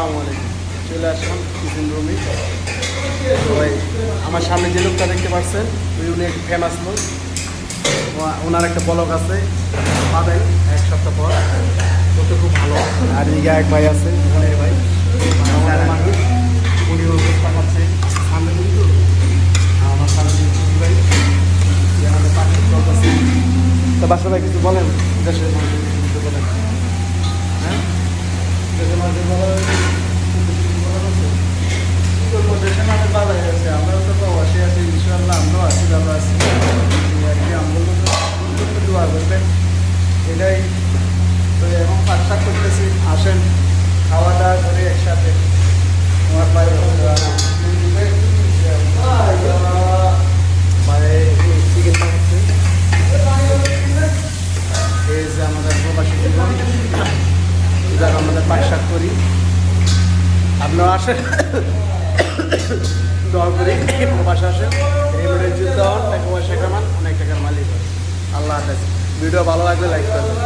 আসসালামু আলাইকুম। চলে আসলাম কিচেন রুমে। তো আমার সামনে যে লোকটা দেখতে পাচ্ছেন উনি একটু ফেমাস লোক। ওনার একটা ব্লগ আছে, পাবেন এক সপ্তাহ পর। তো খুব ভালো। আর দিকে এক ভাই আছে, বোনের ভাই, মানুষ। উনিও পাঠাচ্ছে সামনে কিন্তু আমার সামনে ভাই আমাদের পাশের ব্লগ আছে। তো বাসা ভাই কিছু বলেন, দেশের মানুষের কিছু বলেন। হ্যাঁ, দেশের মানুষের বলার দেশের মানুষ ভালো হয়ে গেছে। আমরাও তো প্রবাসী আছি, ইনশাআল্লাহ আমরাও আছি, ভালো আছি আর কি। আমরাও তো দোয়া করবেন, এটাই তো। এখন পাকশাক করতেছি, আসেন খাওয়া দাওয়া করে একসাথে। আমার ভাই চিকেন পাঠাচ্ছে। এই যে আমাদের প্রবাসী জীবন, যারা আমাদের পাকশাক করি, আপনারা আসেন, দোয়া করি প্রবাসে আসেন, রেলওয়ে যুদ্ধ হন, টাকা পয়সা কামান, অনেক টাকার মালিক হয়। আল্লাহ হাফেজ। ভিডিও ভালো লাগলে লাইক করবেন।